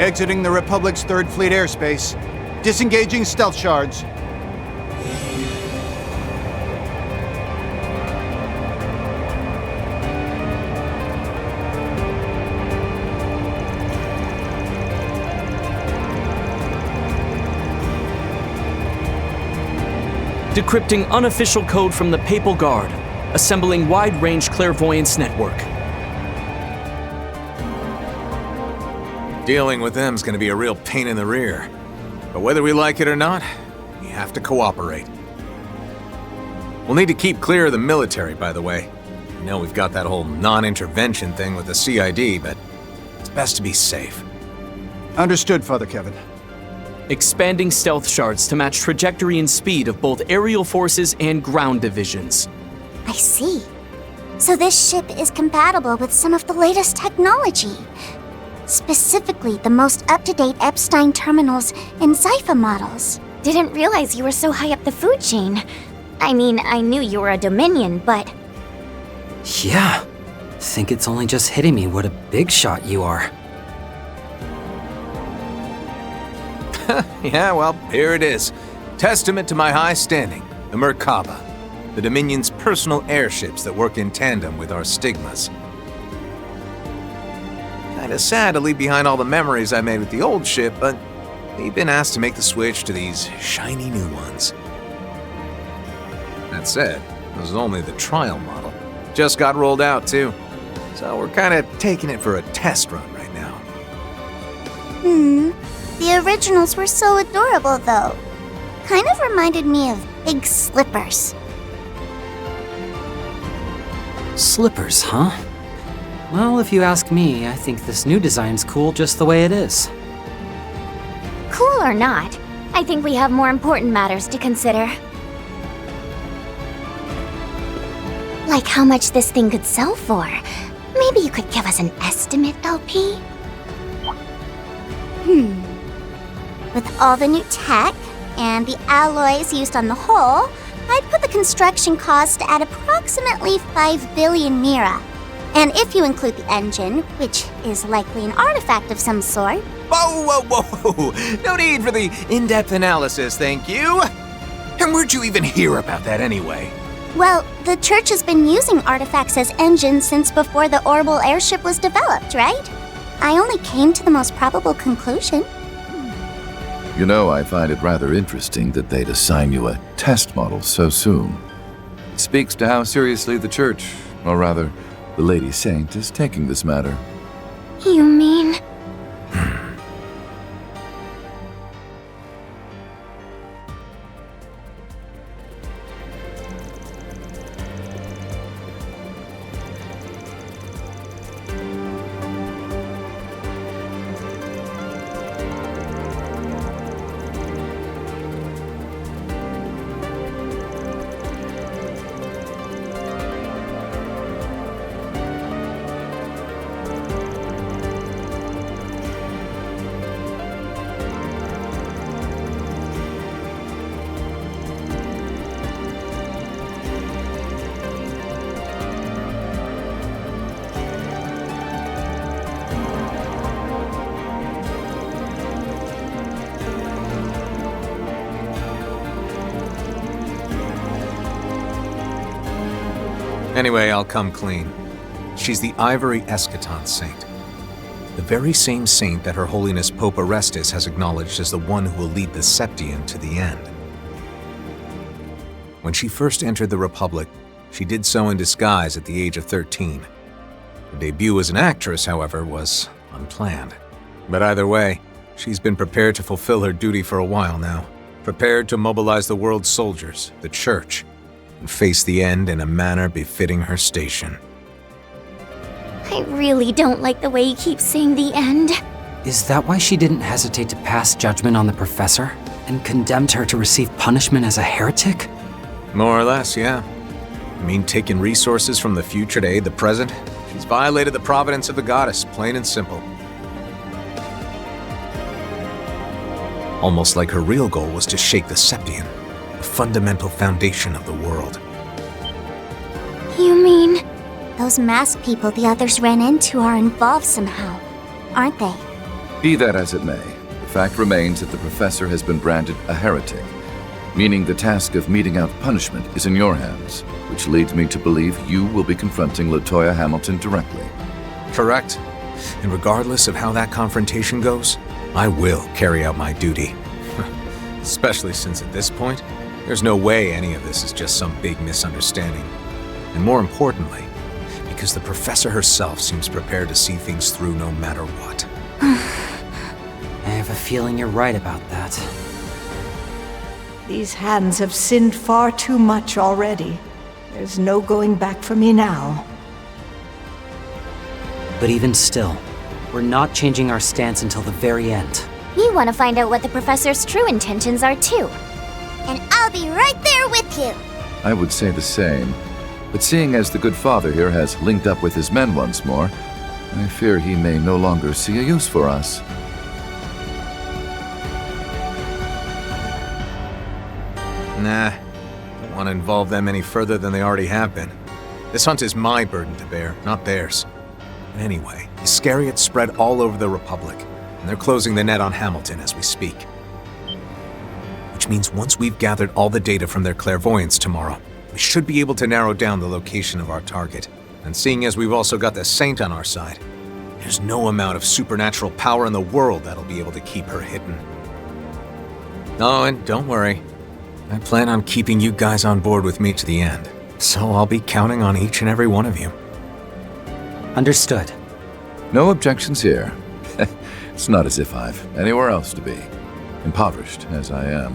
Exiting the Republic's 3rd Fleet airspace. Disengaging stealth shards. Decrypting unofficial code from the Papal Guard. Assembling wide-range clairvoyance network. Dealing with them's gonna be a real pain in the rear. But whether we like it or not, we have to cooperate. We'll need to keep clear of the military, by the way. I know we've got that whole non-intervention thing with the CID, but it's best to be safe. Understood, Father Kevin. Expanding stealth shards to match trajectory and speed of both aerial forces and ground divisions. I see. So this ship is compatible with some of the latest technology. Specifically, the most up-to-date Epstein terminals and Zypha models. Didn't realize you were so high up the food chain. I mean, I knew you were a Dominion, but... Yeah. Think it's only just hitting me what a big shot you are. Yeah, well, here it is. Testament to my high standing, the Merkabah, the Dominion's personal airships that work in tandem with our stigmas. Kinda sad to leave behind all the memories I made with the old ship, but we've been asked to make the switch to these shiny new ones. That said, this is only the trial model. Just got rolled out, too. So we're kinda taking it for a test run right now. The originals were so adorable, though. Kind of reminded me of big slippers. Slippers, huh? Well, if you ask me, I think this new design's cool just the way it is. Cool or not, I think we have more important matters to consider. Like how much this thing could sell for. Maybe you could give us an estimate, LP? With all the new tech and the alloys used on the hull, I'd put the construction cost at approximately 5 billion Mira. And if you include the engine, which is likely an artifact of some sort... Whoa, whoa, whoa! No need for the in-depth analysis, thank you! And where'd you even hear about that anyway? Well, the Church has been using artifacts as engines since before the orbital airship was developed, right? I only came to the most probable conclusion. You know, I find it rather interesting that they'd assign you a test model so soon. It speaks to how seriously the Church, or rather, the Lady Saint, is taking this matter. You mean... Anyway, I'll come clean. She's the Ivory Eschaton Saint. The very same saint that Her Holiness Pope Orestes has acknowledged as the one who will lead the Septian to the end. When she first entered the Republic, she did so in disguise at the age of 13. Her debut as an actress, however, was unplanned. But either way, she's been prepared to fulfill her duty for a while now. prepared to mobilize the world's soldiers, the Church, and face the end in a manner befitting her station. I really don't like the way you keep saying the end. Is that why she didn't hesitate to pass judgment on the professor and condemned her to receive punishment as a heretic? More or less, yeah. I mean, taking resources from the future to aid the present? She's violated the providence of the goddess, plain and simple. Almost like her real goal was to shake the Septian, the fundamental foundation of the world. You mean... Those masked people the others ran into are involved somehow, aren't they? Be that as it may, the fact remains that the professor has been branded a heretic, meaning the task of meting out punishment is in your hands, which leads me to believe you will be confronting LaToya Hamilton directly. Correct. And regardless of how that confrontation goes, I will carry out my duty. Especially since at this point, there's no way any of this is just some big misunderstanding. And more importantly, because the professor herself seems prepared to see things through no matter what. I have a feeling you're right about that. These hands have sinned far too much already. There's no going back for me now. But even still, we're not changing our stance until the very end. We want to find out what the professor's true intentions are too. And I'll be right there with you. I would say the same, but seeing as the good father here has linked up with his men once more, I fear he may no longer see a use for us. Nah, don't want to involve them any further than they already have been. This hunt is my burden to bear, not theirs. And anyway, Iscariot's spread all over the Republic, and they're closing the net on Hamilton as we speak. Which means once we've gathered all the data from their clairvoyance tomorrow, we should be able to narrow down the location of our target. And seeing as we've also got the Saint on our side, there's no amount of supernatural power in the world that'll be able to keep her hidden. Oh, and don't worry. I plan on keeping you guys on board with me to the end, so I'll be counting on each and every one of you. Understood. No objections here. It's not as if I've anywhere else to be, impoverished as I am.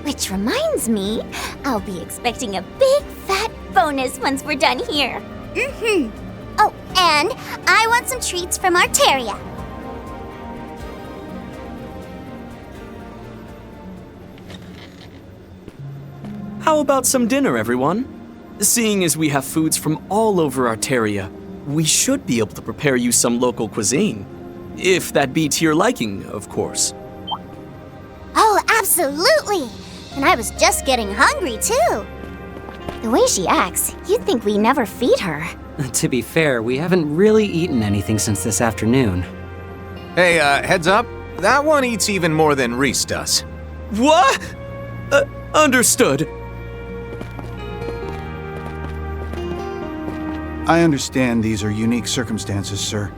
Which reminds me, I'll be expecting a big fat bonus once we're done here. Oh, and I want some treats from Arteria. How about some dinner, everyone? Seeing as we have foods from all over Arteria, we should be able to prepare you some local cuisine. If that be to your liking, of course. Oh, absolutely! And I was just getting hungry, too. The way she acts, you'd think we never feed her. To be fair, we haven't really eaten anything since this afternoon. Hey, heads up. That one eats even more than Reese does. What? Understood. I understand these are unique circumstances, sir.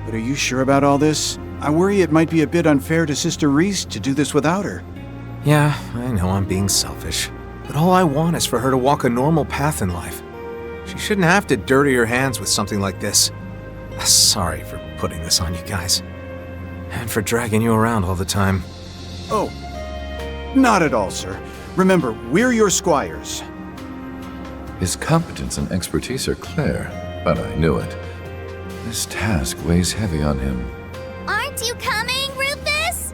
But are you sure about all this? I worry it might be a bit unfair to Sister Reese to do this without her. Yeah, I know I'm being selfish. But all I want is for her to walk a normal path in life. She shouldn't have to dirty her hands with something like this. Sorry for putting this on you guys. And for dragging you around all the time. Oh, not at all, sir. Remember, we're your squires. His competence and expertise are clear, but I knew it. This task weighs heavy on him. Aren't you coming, Rufus?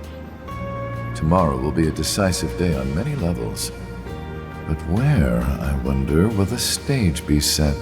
Tomorrow will be a decisive day on many levels. But where, I wonder, will the stage be set?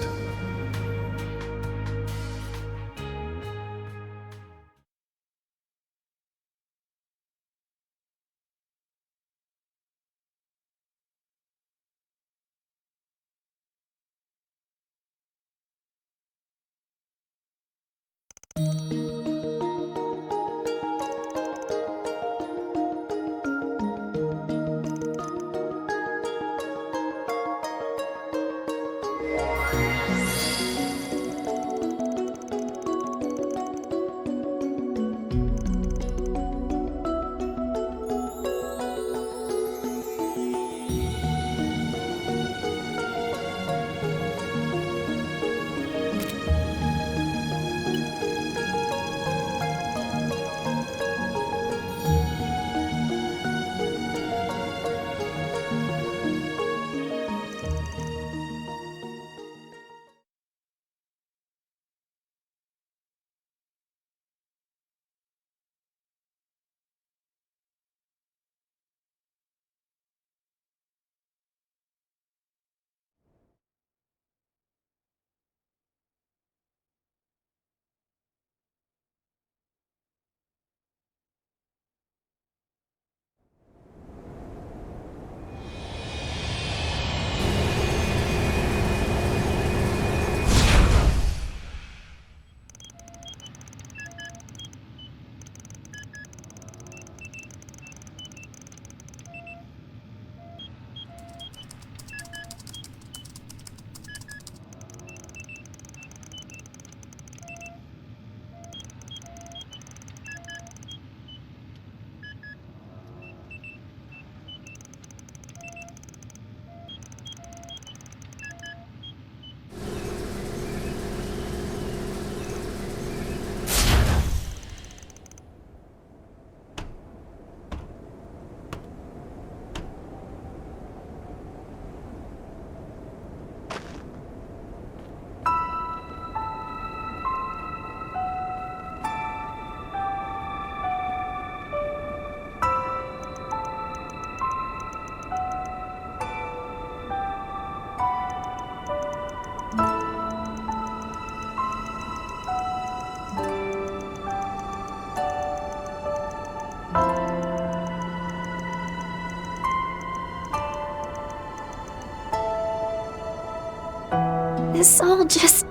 This all just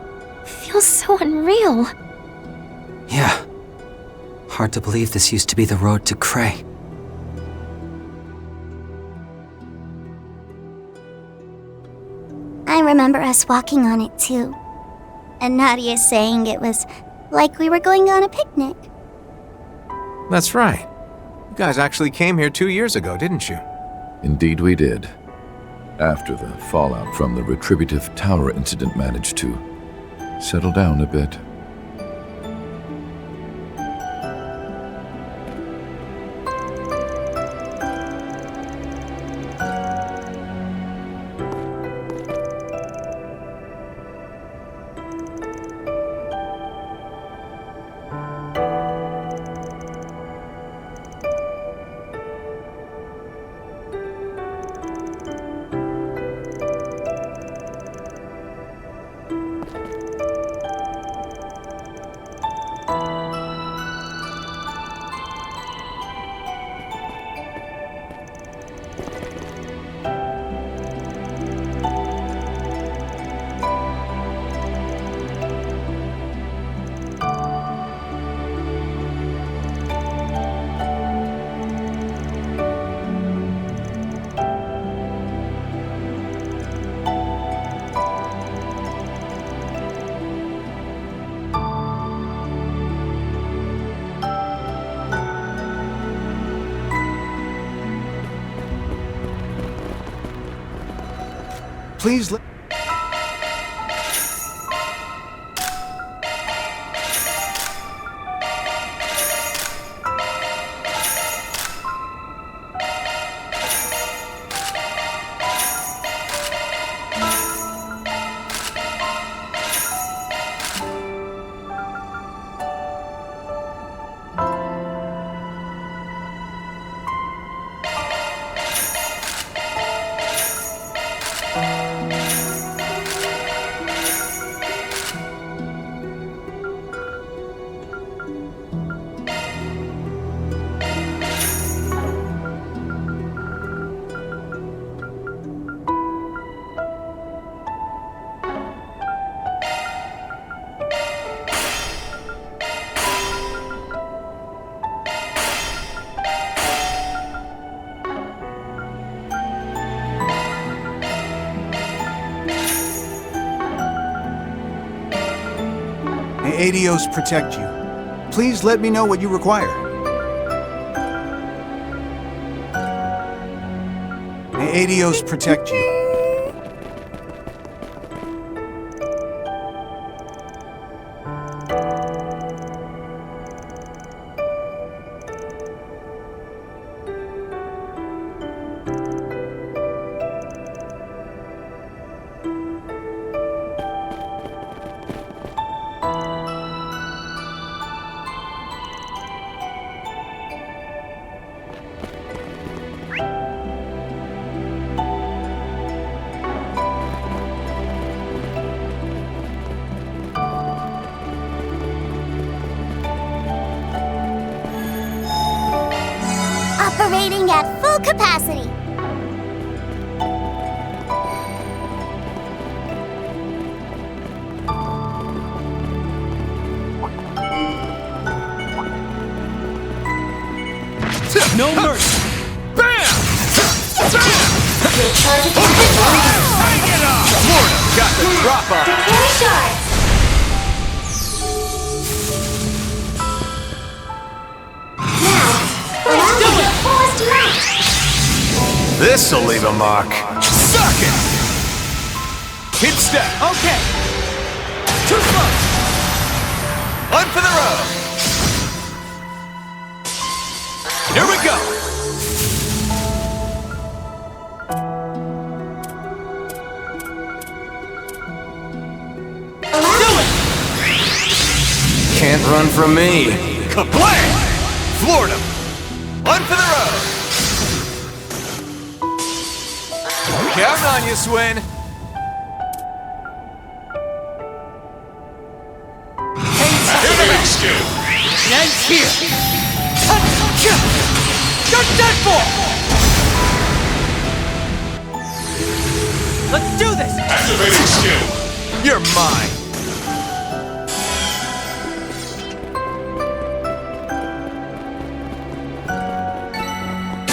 feels so unreal. Yeah. Hard to believe this used to be the road to Creil. I remember us walking on it too. And Nadia saying it was like we were going on a picnic. That's right. You guys actually came here 2 years ago, didn't you? Indeed we did. After the fallout from the Retributive Tower incident managed to settle down a bit. Please let... May Adios protect you. Please let me know what you require. May Adios protect you. Operating at full capacity. No mercy! Bam! Bam! Bang it off! Florida got the drop on it. This'll leave a mark. Suck it! Hit step. Okay! Too slow! One for the road. Here we go. Do it! Can't run from me. Kablam! Floored him. One for the road. Counting on you, Swin. Nice here! You're done for! Let's do this! Activating skill. You're mine!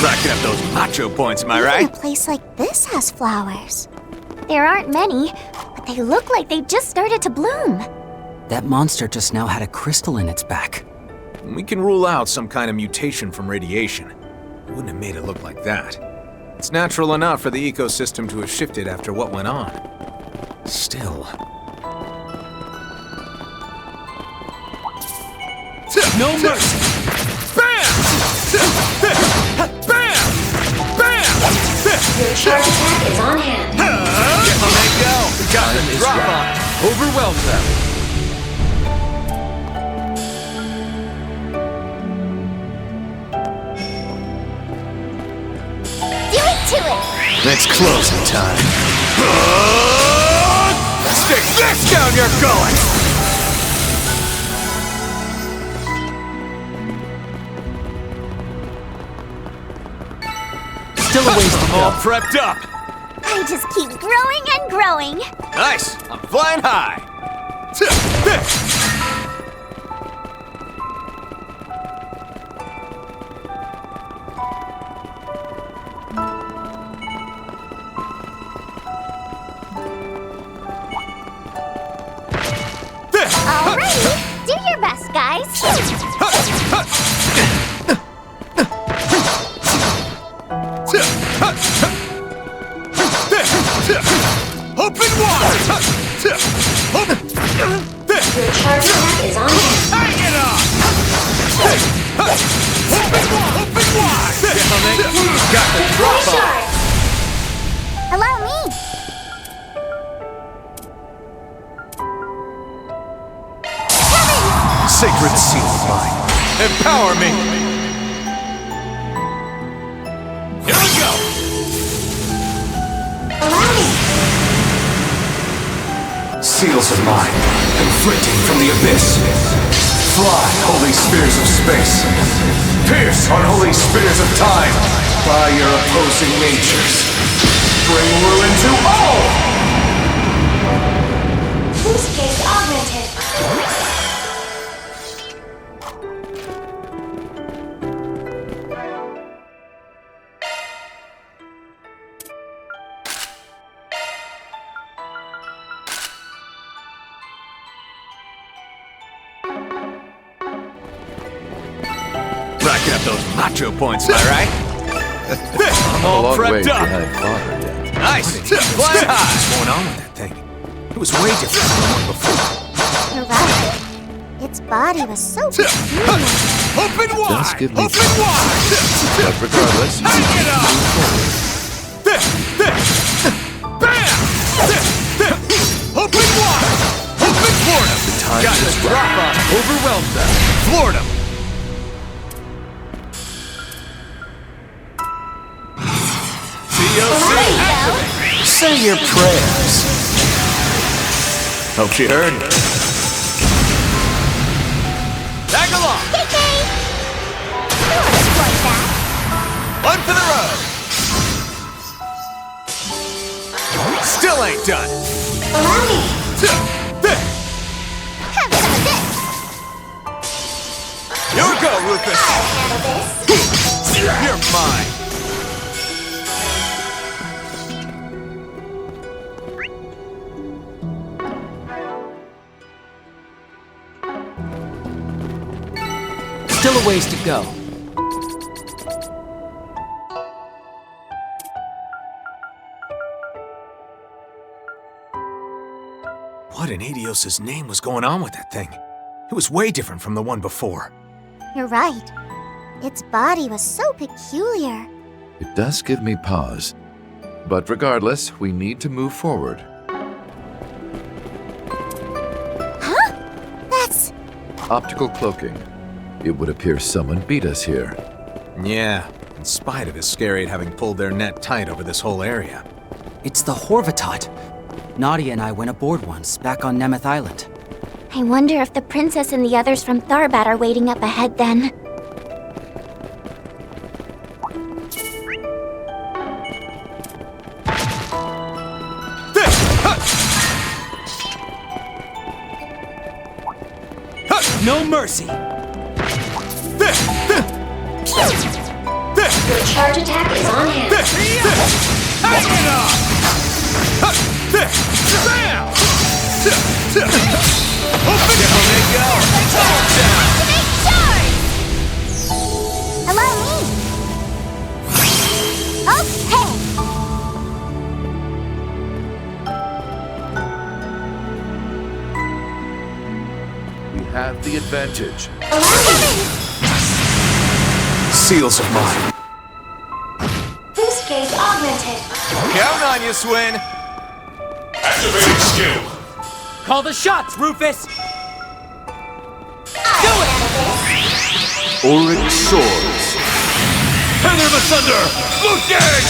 Racking up those macho points, am I Even right? a place like this has flowers. There aren't many, but they look like they just started to bloom. That monster just now had a crystal in its back. We can rule out some kind of mutation from radiation. It wouldn't have made it look like that. It's natural enough for the ecosystem to have shifted after what went on. Still... No mercy! Bam! Bam! Bam! Your charge attack is on hand. Get on that go! We got Time the is drop right. on! Overwhelm them! Do it to it! It's closing time. Stick this down your gullet! Still a ways to All go. prepped up! I just keep growing and growing. Nice! I'm flying high! Alrighty, do your best, guys. Open wide! Your charge attack is on hand. Hang it up! Open wide! Got the drop on! Allow me. Sacred seal of mine. Empower me! Here we go! Allow me. Seals of mine, conflicting from the abyss. Fly, holy spears of space. Pierce, unholy spears of time. By your opposing natures. Bring ruin to all! Boost case augmented. Racking up those macho points, am I right? I'm A all long way prepped up. behind father yet. Nice! Fly high! What's going on with that thing? It was way different from the one before. You're right. Its body was so peculiar. Open wide! Just give me Open time. wide! But regardless, Hang it up! Bam! Open wide! Open floored him! The time got this drop on! Overwhelmed them! Floored him! COC! Say your prayers. Hope she heard. Tag along! KK! Don't exploit that. One for the road! Still ain't done! Allow me. Have some of this. Here we go, Rufus! I'll handle this. You're mine! Still a ways to go. What in Adios' name was going on with that thing? It was way different from the one before. You're right. Its body was so peculiar. it does give me pause. But regardless, we need to move forward. Huh? That's... Optical cloaking. It would appear someone beat us here. Yeah, in spite of Iscariot having pulled their net tight over this whole area. It's the Horvatot. Nadia and I went aboard once, back on Nemeth Island. I wonder if the princess and the others from Tharbat are waiting up ahead then. no mercy. Your charge attack is on hand. Hang it on! Bam! Open it! Go! Down! Make charge! Allow me. Okay. We have the advantage. Seals of mine. Boost gauge augmented. Count on you, Swin. Activating skill. Call the shots, Rufus! Auric swords. Feather the Thunder! Loot gang!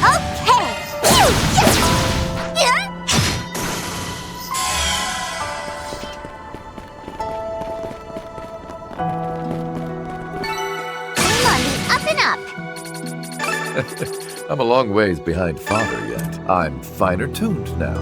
Okay. Yeah. Come on, be up and up. I'm a long ways behind Father yet. I'm finer tuned now.